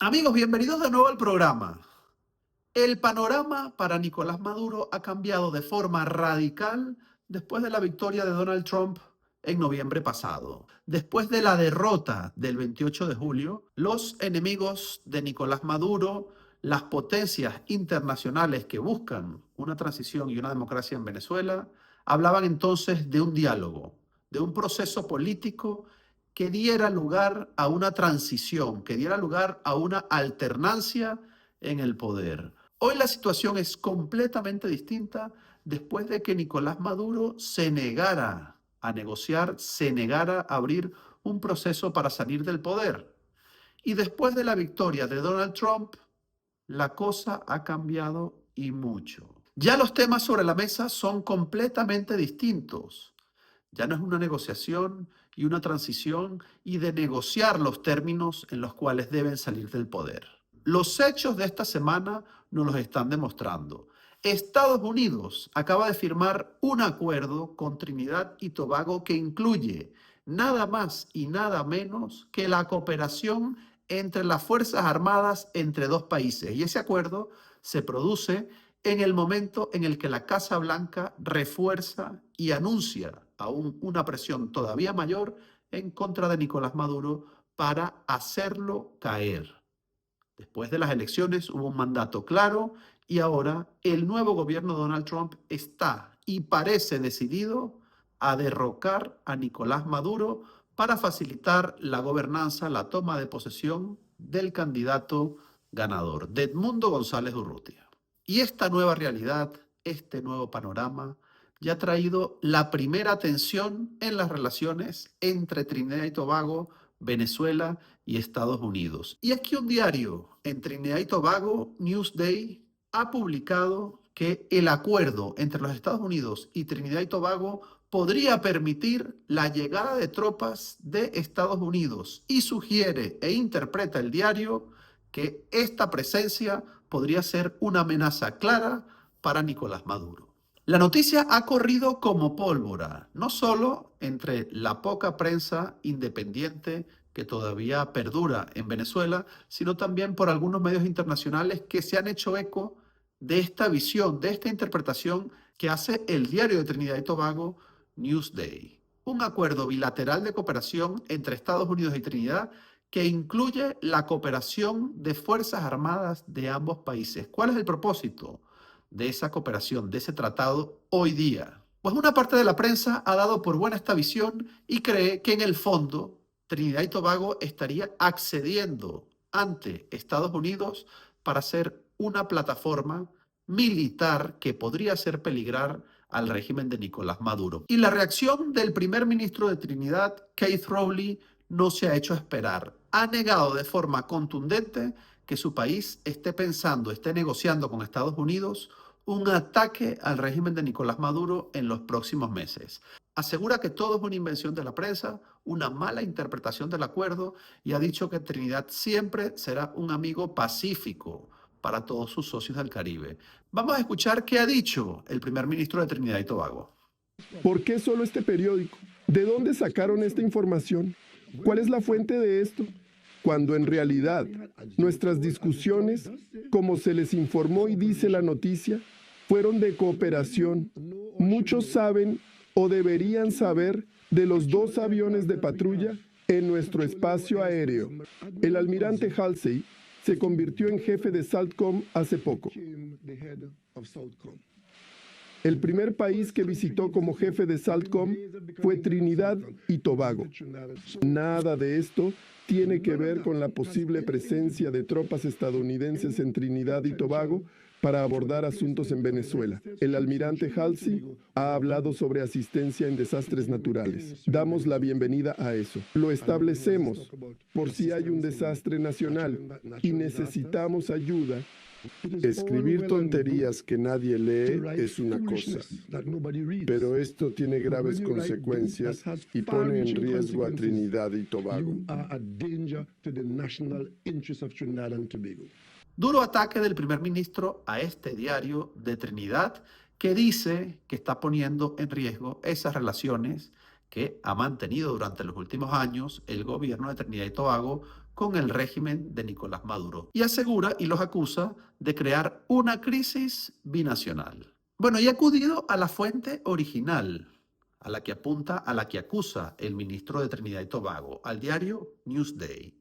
Amigos, bienvenidos de nuevo al programa. El panorama para Nicolás Maduro ha cambiado de forma radical después de la victoria de Donald Trump en noviembre pasado. Después de la derrota del 28 de julio, los enemigos de Nicolás Maduro, las potencias internacionales que buscan una transición y una democracia en Venezuela, hablaban entonces de un diálogo, de un proceso político que diera lugar a una transición, que diera lugar a una alternancia en el poder. Hoy la situación es completamente distinta después de que Nicolás Maduro se negara a negociar, se negara a abrir un proceso para salir del poder. Y después de la victoria de Donald Trump, la cosa ha cambiado y mucho. Ya los temas sobre la mesa son completamente distintos. Ya no es una negociación y una transición y de negociar los términos en los cuales deben salir del poder. Los hechos de esta semana nos los están demostrando. Estados Unidos acaba de firmar un acuerdo con Trinidad y Tobago que incluye nada más y nada menos que la cooperación entre las Fuerzas Armadas entre dos países. Y ese acuerdo se produce en el momento en el que la Casa Blanca refuerza y anuncia aún una presión todavía mayor en contra de Nicolás Maduro para hacerlo caer. Después de las elecciones hubo un mandato claro y ahora el nuevo gobierno de Donald Trump está y parece decidido a derrocar a Nicolás Maduro para facilitar la gobernanza, la toma de posesión del candidato ganador, de Edmundo González Urrutia. Y esta nueva realidad, este nuevo panorama, ya ha traído la primera tensión en las relaciones entre Trinidad y Tobago, Venezuela y Estados Unidos. Y es que un diario en Trinidad y Tobago, Newsday, ha publicado que el acuerdo entre los Estados Unidos y Trinidad y Tobago podría permitir la llegada de tropas de Estados Unidos y sugiere e interpreta el diario que esta presencia podría ser una amenaza clara para Nicolás Maduro. La noticia ha corrido como pólvora, no solo entre la poca prensa independiente que todavía perdura en Venezuela, sino también por algunos medios internacionales que se han hecho eco de esta visión, de esta interpretación que hace el diario de Trinidad y Tobago, Newsday. Un acuerdo bilateral de cooperación entre Estados Unidos y Trinidad que incluye la cooperación de Fuerzas Armadas de ambos países. ¿Cuál es el propósito de esa cooperación, de ese tratado hoy día? Pues una parte de la prensa ha dado por buena esta visión y cree que en el fondo Trinidad y Tobago estaría accediendo ante Estados Unidos para ser una plataforma militar que podría hacer peligrar al régimen de Nicolás Maduro. Y la reacción del primer ministro de Trinidad, Keith Rowley, no se ha hecho esperar. Ha negado de forma contundente que su país esté pensando, esté negociando con Estados Unidos un ataque al régimen de Nicolás Maduro en los próximos meses. Asegura que todo es una invención de la prensa, una mala interpretación del acuerdo y ha dicho que Trinidad siempre será un amigo pacífico para todos sus socios del Caribe. Vamos a escuchar qué ha dicho el primer ministro de Trinidad y Tobago. ¿Por qué solo este periódico? ¿De dónde sacaron esta información? ¿Cuál es la fuente de esto? Cuando en realidad nuestras discusiones, como se les informó y dice la noticia, fueron de cooperación. Muchos saben o deberían saber de los 2 aviones de patrulla en nuestro espacio aéreo. El almirante Halsey se convirtió en jefe de SALTCOM hace poco. El primer país que visitó como jefe de SALTCOM fue Trinidad y Tobago. Nada de esto tiene que ver con la posible presencia de tropas estadounidenses en Trinidad y Tobago para abordar asuntos en Venezuela. El almirante Halsey ha hablado sobre asistencia en desastres naturales. Damos la bienvenida a eso. Lo establecemos por si hay un desastre nacional y necesitamos ayuda. Escribir tonterías que nadie lee es una cosa, pero esto tiene graves consecuencias y pone en riesgo a Trinidad y Tobago. Duro ataque del primer ministro a este diario de Trinidad que dice que está poniendo en riesgo esas relaciones que ha mantenido durante los últimos años el gobierno de Trinidad y Tobago con el régimen de Nicolás Maduro y asegura y los acusa de crear una crisis binacional. Bueno, y ha acudido a la fuente original, a la que apunta, a la que acusa el ministro de Trinidad y Tobago, al diario Newsday.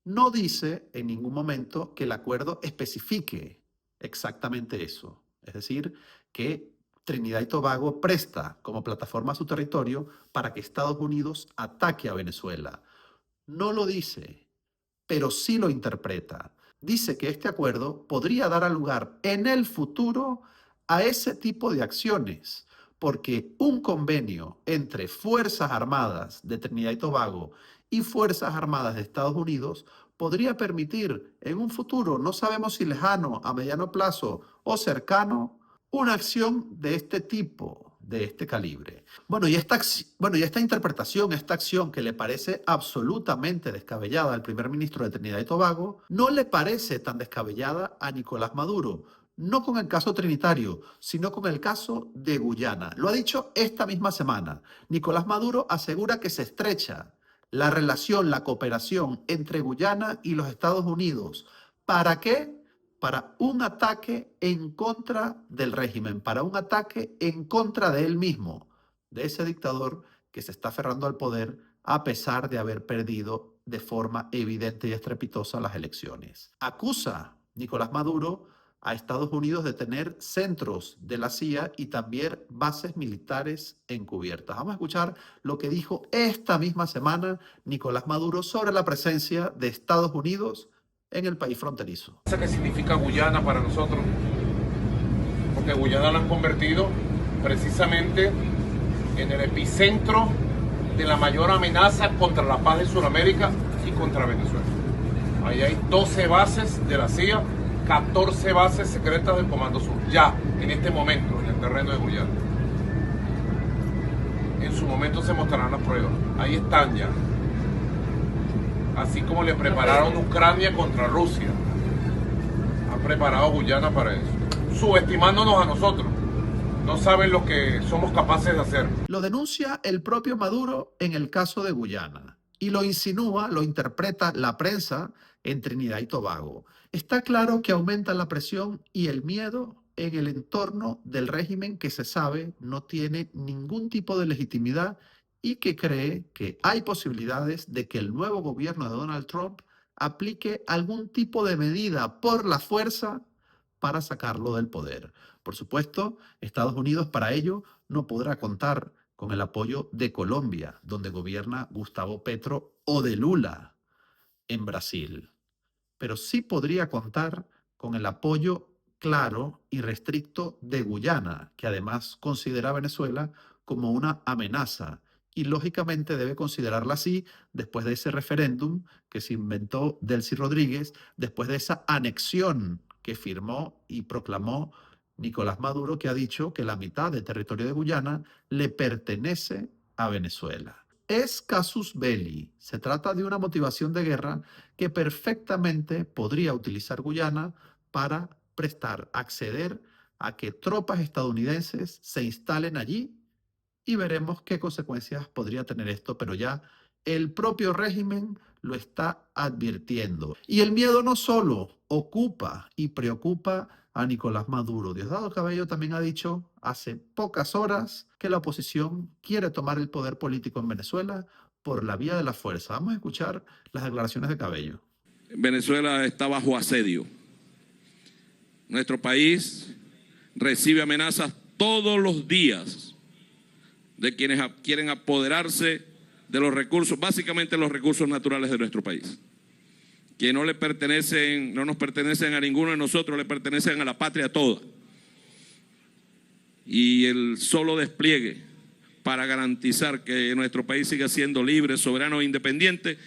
No dice en ningún momento que el acuerdo especifique exactamente eso, es decir, que Trinidad y Tobago presta como plataforma su territorio para que Estados Unidos ataque a Venezuela. No lo dice, pero sí lo interpreta. Dice que este acuerdo podría dar lugar en el futuro a ese tipo de acciones, porque un convenio entre Fuerzas Armadas de Trinidad y Tobago y Fuerzas Armadas de Estados Unidos podría permitir en un futuro, no sabemos si lejano, a mediano plazo o cercano, una acción de este tipo, de este calibre. Bueno, y esta interpretación, esta acción que le parece absolutamente descabellada al primer ministro de Trinidad y Tobago, no le parece tan descabellada a Nicolás Maduro, no con el caso trinitario, sino con el caso de Guyana. Lo ha dicho esta misma semana. Nicolás Maduro asegura que se estrecha la relación, la cooperación entre Guyana y los Estados Unidos. ¿Para qué? Para un ataque en contra del régimen, para un ataque en contra de él mismo, de ese dictador que se está aferrando al poder a pesar de haber perdido de forma evidente y estrepitosa las elecciones. Acusa Nicolás Maduro a Estados Unidos de tener centros de la CIA y también bases militares encubiertas. Vamos a escuchar lo que dijo esta misma semana Nicolás Maduro sobre la presencia de Estados Unidos en el país fronterizo. ¿Qué significa Guyana para nosotros? Porque Guyana la han convertido precisamente en el epicentro de la mayor amenaza contra la paz de Sudamérica y contra Venezuela. Ahí hay 12 bases de la CIA, 14 bases secretas del Comando Sur, ya en este momento en el terreno de Guyana. En su momento se mostrarán las pruebas, ahí están ya. Así como le prepararon Ucrania contra Rusia, han preparado Guyana para eso, subestimándonos a nosotros. No saben lo que somos capaces de hacer. Lo denuncia el propio Maduro en el caso de Guyana y lo insinúa, lo interpreta la prensa en Trinidad y Tobago. Está claro que aumenta la presión y el miedo en el entorno del régimen que se sabe no tiene ningún tipo de legitimidad y que cree que hay posibilidades de que el nuevo gobierno de Donald Trump aplique algún tipo de medida por la fuerza para sacarlo del poder. Por supuesto, Estados Unidos para ello no podrá contar con el apoyo de Colombia, donde gobierna Gustavo Petro, o de Lula en Brasil. Pero sí podría contar con el apoyo claro y restricto de Guyana, que además considera a Venezuela como una amenaza y lógicamente debe considerarla así después de ese referéndum que se inventó Delcy Rodríguez, después de esa anexión que firmó y proclamó Nicolás Maduro, que ha dicho que la mitad del territorio de Guyana le pertenece a Venezuela. Es casus belli, se trata de una motivación de guerra que perfectamente podría utilizar Guyana para acceder a que tropas estadounidenses se instalen allí y veremos qué consecuencias podría tener esto, pero ya el propio régimen lo está advirtiendo. Y el miedo no solo ocupa y preocupa a Nicolás Maduro. Diosdado Cabello también ha dicho hace pocas horas que la oposición quiere tomar el poder político en Venezuela por la vía de la fuerza. Vamos a escuchar las declaraciones de Cabello. Venezuela está bajo asedio. Nuestro país recibe amenazas todos los días de quienes quieren apoderarse de los recursos, básicamente los recursos naturales de nuestro país, que no le pertenecen, no nos pertenecen a ninguno de nosotros, le pertenecen a la patria toda. Y el solo despliegue para garantizar que nuestro país siga siendo libre, soberano e independiente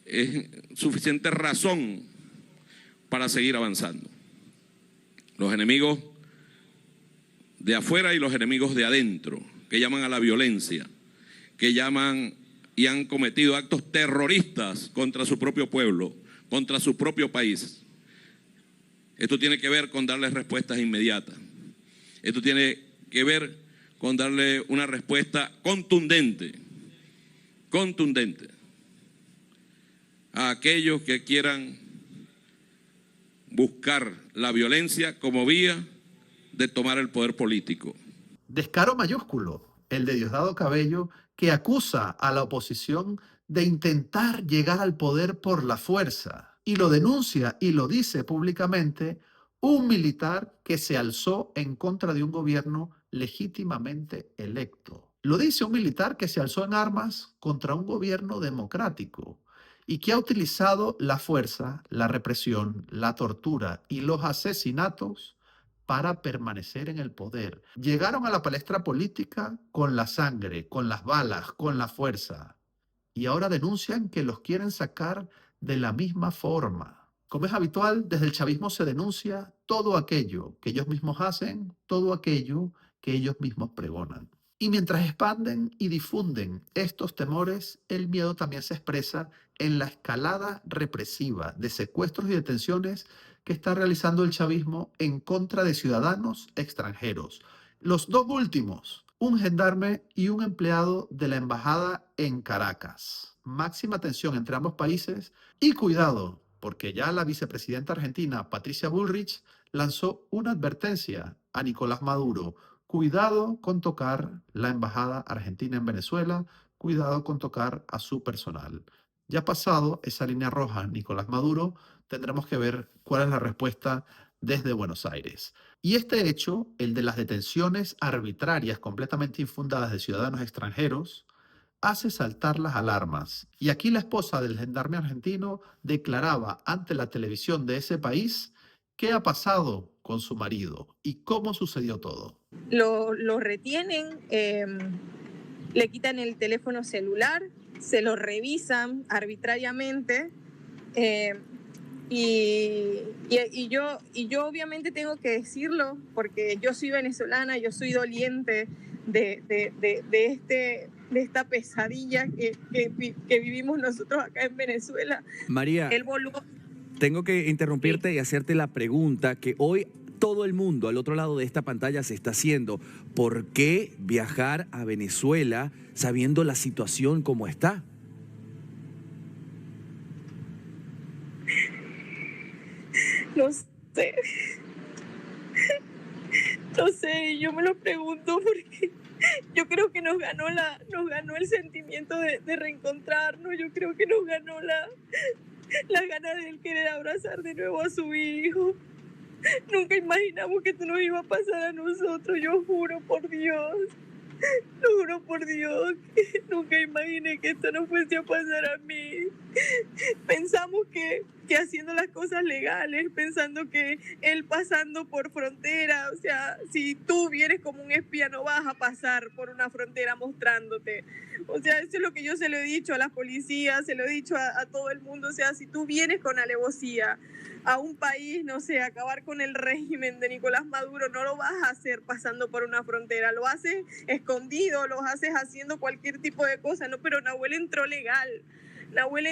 es suficiente razón para seguir avanzando. Los enemigos de afuera y los enemigos de adentro, que llaman a la violencia, que llaman y han cometido actos terroristas contra su propio pueblo, contra su propio país. Esto tiene que ver con darles respuestas inmediatas. Esto tiene que ver con darle una respuesta contundente a aquellos que quieran buscar la violencia como vía de tomar el poder político. Descaro mayúsculo, el de Diosdado Cabello, que acusa a la oposición de intentar llegar al poder por la fuerza, y lo denuncia y lo dice públicamente un militar que se alzó en contra de un gobierno legítimamente electo. Lo dice un militar que se alzó en armas contra un gobierno democrático y que ha utilizado la fuerza, la represión, la tortura y los asesinatos para permanecer en el poder. Llegaron a la palestra política con la sangre, con las balas, con la fuerza. Y ahora denuncian que los quieren sacar de la misma forma. Como es habitual, desde el chavismo se denuncia todo aquello que ellos mismos hacen, todo aquello que ellos mismos pregonan. Y mientras expanden y difunden estos temores, el miedo también se expresa en la escalada represiva de secuestros y detenciones que está realizando el chavismo en contra de ciudadanos extranjeros. Los dos últimos, un gendarme y un empleado de la embajada en Caracas. Máxima tensión entre ambos países y cuidado, porque ya la vicepresidenta argentina, Patricia Bullrich, lanzó una advertencia a Nicolás Maduro. Cuidado con tocar la embajada argentina en Venezuela, cuidado con tocar a su personal. Ya pasado esa línea roja, Nicolás Maduro, tendremos que ver cuál es la respuesta desde Buenos Aires. Y este hecho, el de las detenciones arbitrarias completamente infundadas de ciudadanos extranjeros, hace saltar las alarmas. Y aquí la esposa del gendarme argentino declaraba ante la televisión de ese país qué ha pasado con su marido y cómo sucedió todo. Lo retienen, le quitan el teléfono celular, se lo revisan arbitrariamente y yo obviamente tengo que decirlo porque yo soy venezolana, yo soy doliente de esta pesadilla que vivimos nosotros acá en Venezuela. María, tengo que interrumpirte y hacerte la pregunta que hoy todo el mundo al otro lado de esta pantalla se está haciendo. ¿Por qué viajar a Venezuela sabiendo la situación como está? No sé. No sé, yo me lo pregunto porque yo creo que nos ganó el sentimiento de reencontrarnos. Yo creo que nos ganó la gana de él querer abrazar de nuevo a su hijo. Nunca imaginamos que esto nos iba a pasar a nosotros, yo juro por Dios. Juro por Dios que nunca imaginé que esto no fuese a pasar a mí. Pensamos que haciendo las cosas legales, pensando que él pasando por frontera, o sea, si tú vienes como un espía no vas a pasar por una frontera mostrándote. O sea, eso es lo que yo se lo he dicho a las policías, se lo he dicho a todo el mundo. O sea, si tú vienes con alevosía a un país, no sé, acabar con el régimen de Nicolás Maduro, no lo vas a hacer pasando por una frontera, lo haces escondido, lo haces haciendo cualquier tipo de cosa, ¿no? Pero Nahuel entró legal. Nahuel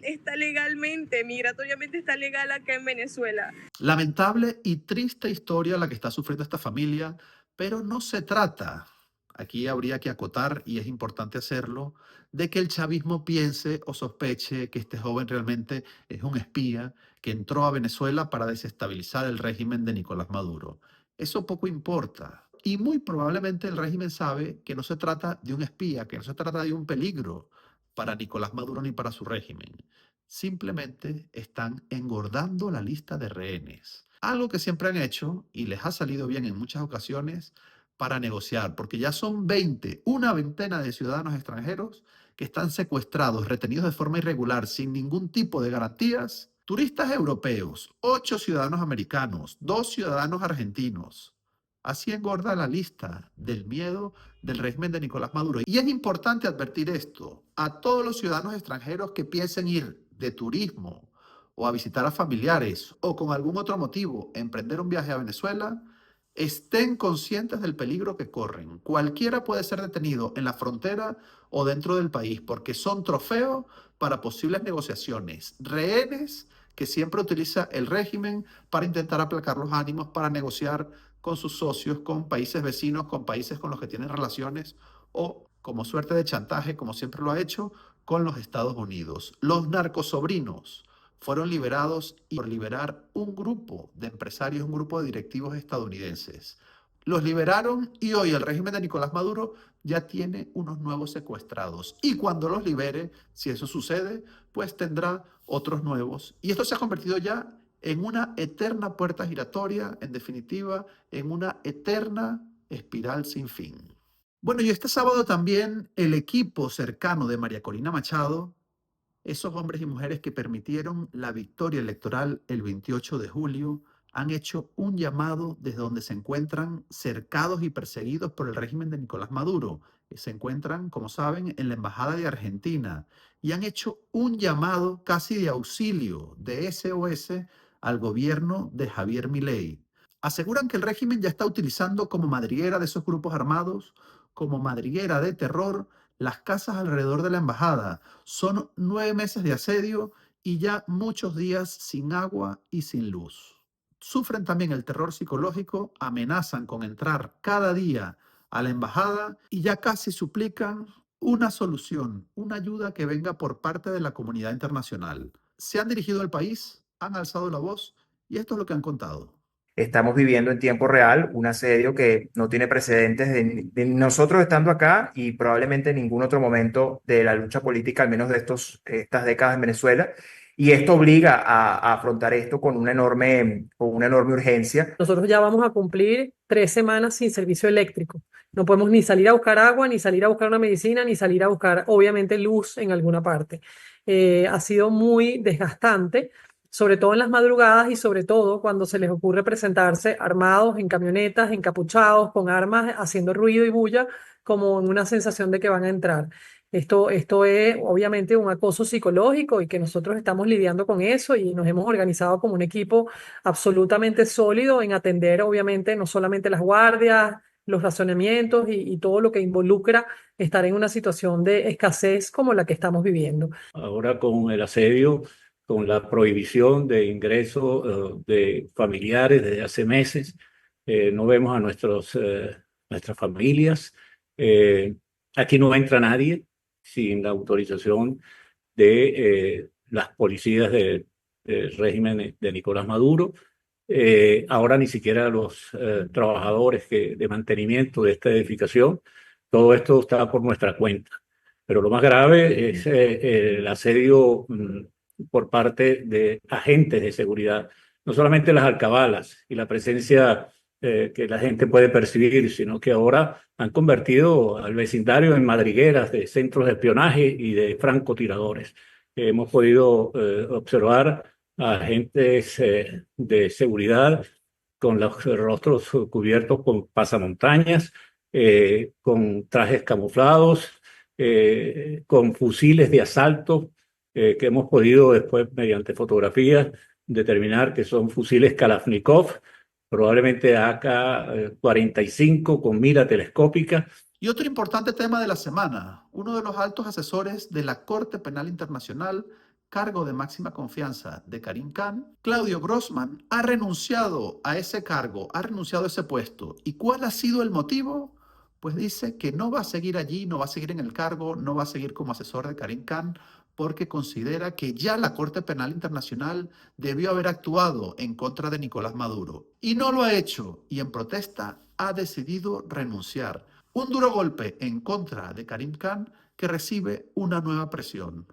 está legalmente, migratoriamente está legal acá en Venezuela. Lamentable y triste historia la que está sufriendo esta familia, pero no se trata, aquí habría que acotar, y es importante hacerlo, de que el chavismo piense o sospeche que este joven realmente es un espía que entró a Venezuela para desestabilizar el régimen de Nicolás Maduro. Eso poco importa. Y muy probablemente el régimen sabe que no se trata de un espía, que no se trata de un peligro para Nicolás Maduro ni para su régimen. Simplemente están engordando la lista de rehenes. Algo que siempre han hecho y les ha salido bien en muchas ocasiones para negociar, porque ya son una veintena de ciudadanos extranjeros que están secuestrados, retenidos de forma irregular, sin ningún tipo de garantías. Turistas europeos, 8 ciudadanos americanos, 2 ciudadanos argentinos. Así engorda la lista del miedo del régimen de Nicolás Maduro. Y es importante advertir esto a todos los ciudadanos extranjeros que piensen ir de turismo o a visitar a familiares o con algún otro motivo emprender un viaje a Venezuela, estén conscientes del peligro que corren. Cualquiera puede ser detenido en la frontera o dentro del país porque son trofeos para posibles negociaciones, rehenes que siempre utiliza el régimen para intentar aplacar los ánimos, para negociar con sus socios, con países vecinos, con países con los que tienen relaciones o, como suerte de chantaje, como siempre lo ha hecho, con los Estados Unidos. Los narcosobrinos fueron liberados y por liberar un grupo de empresarios, un grupo de directivos estadounidenses. Los liberaron y hoy el régimen de Nicolás Maduro ya tiene unos nuevos secuestrados. Y cuando los libere, si eso sucede, pues tendrá otros nuevos. Y esto se ha convertido ya en una eterna puerta giratoria, en definitiva, en una eterna espiral sin fin. Bueno, y este sábado también el equipo cercano de María Corina Machado, esos hombres y mujeres que permitieron la victoria electoral el 28 de julio, han hecho un llamado desde donde se encuentran cercados y perseguidos por el régimen de Nicolás Maduro. Se encuentran, como saben, en la Embajada de Argentina y han hecho un llamado casi de auxilio, de SOS, al gobierno de Javier Milei. Aseguran que el régimen ya está utilizando como madriguera de esos grupos armados, como madriguera de terror, las casas alrededor de la embajada. Son 9 meses de asedio y ya muchos días sin agua y sin luz. Sufren también el terror psicológico, amenazan con entrar cada día a la embajada y ya casi suplican una solución, una ayuda que venga por parte de la comunidad internacional. Se han dirigido al país, han alzado la voz y esto es lo que han contado. Estamos viviendo en tiempo real un asedio que no tiene precedentes de nosotros estando acá y probablemente en ningún otro momento de la lucha política, al menos de estas décadas en Venezuela. Y esto obliga a afrontar esto con una enorme urgencia. Nosotros ya vamos a cumplir 3 semanas sin servicio eléctrico. No podemos ni salir a buscar agua, ni salir a buscar una medicina, ni salir a buscar, obviamente, luz en alguna parte. Ha sido muy desgastante, sobre todo en las madrugadas y sobre todo cuando se les ocurre presentarse armados en camionetas, encapuchados, con armas, haciendo ruido y bulla, como en una sensación de que van a entrar. Esto es obviamente un acoso psicológico y que nosotros estamos lidiando con eso y nos hemos organizado como un equipo absolutamente sólido en atender obviamente no solamente las guardias, los racionamientos y todo lo que involucra estar en una situación de escasez como la que estamos viviendo. Ahora con el asedio, con la prohibición de ingreso de familiares desde hace meses, no vemos a nuestras familias. Aquí no entra nadie sin la autorización de las policías del régimen de Nicolás Maduro. Ahora ni siquiera los trabajadores de mantenimiento de esta edificación. Todo esto está por nuestra cuenta. Pero lo más grave es el asedio por parte de agentes de seguridad, no solamente las alcabalas y la presencia que la gente puede percibir, sino que ahora han convertido al vecindario en madrigueras de centros de espionaje y de francotiradores. Hemos podido observar a agentes de seguridad con los rostros cubiertos con pasamontañas, con trajes camuflados, con fusiles de asalto, que hemos podido después, mediante fotografías, determinar que son fusiles Kalashnikov, probablemente AK-45 con mira telescópica. Y otro importante tema de la semana, uno de los altos asesores de la Corte Penal Internacional, cargo de máxima confianza de Karim Khan, Claudio Grossman, ha renunciado a ese cargo, ha renunciado a ese puesto. ¿Y cuál ha sido el motivo? Pues dice que no va a seguir allí, no va a seguir en el cargo, no va a seguir como asesor de Karim Khan, porque considera que ya la Corte Penal Internacional debió haber actuado en contra de Nicolás Maduro. Y no lo ha hecho, y en protesta ha decidido renunciar. Un duro golpe en contra de Karim Khan, que recibe una nueva presión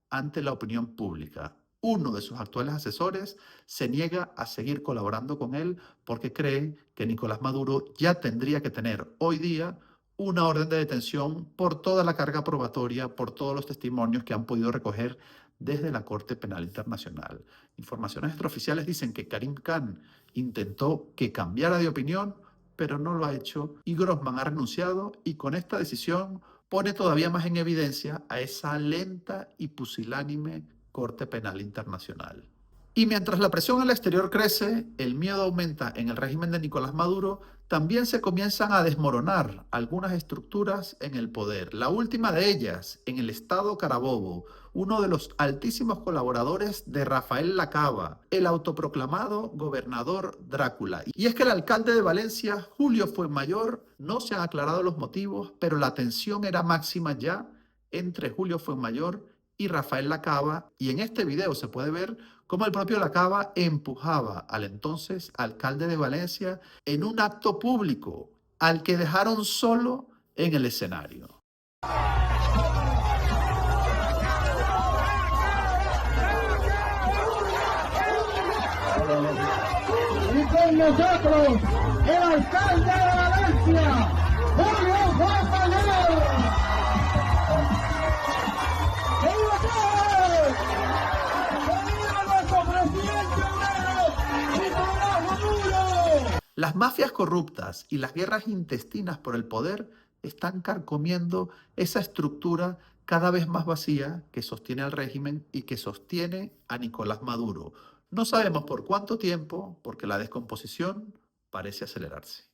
ante la opinión pública. Uno de sus actuales asesores se niega a seguir colaborando con él porque cree que Nicolás Maduro ya tendría que tener hoy día una orden de detención por toda la carga probatoria, por todos los testimonios que han podido recoger desde la Corte Penal Internacional. Informaciones extraoficiales dicen que Karim Khan intentó que cambiara de opinión, pero no lo ha hecho y Grossman ha renunciado y con esta decisión pone todavía más en evidencia a esa lenta y pusilánime Corte Penal Internacional. Y mientras la presión al exterior crece, el miedo aumenta en el régimen de Nicolás Maduro, también se comienzan a desmoronar algunas estructuras en el poder. La última de ellas, en el estado Carabobo, uno de los altísimos colaboradores de Rafael Lacaba, el autoproclamado gobernador Drácula. Y es que el alcalde de Valencia, Julio Fuenmayor, no se han aclarado los motivos, pero la tensión era máxima ya entre Julio Fuenmayor y Rafael Lacaba, y en este video se puede ver cómo el propio Lacaba empujaba al entonces alcalde de Valencia en un acto público al que dejaron solo en el escenario. Y con nosotros, el alcalde de Valencia, Julio Fuenmayor. Las mafias corruptas y las guerras intestinas por el poder están carcomiendo esa estructura cada vez más vacía que sostiene al régimen y que sostiene a Nicolás Maduro. No sabemos por cuánto tiempo, porque la descomposición parece acelerarse.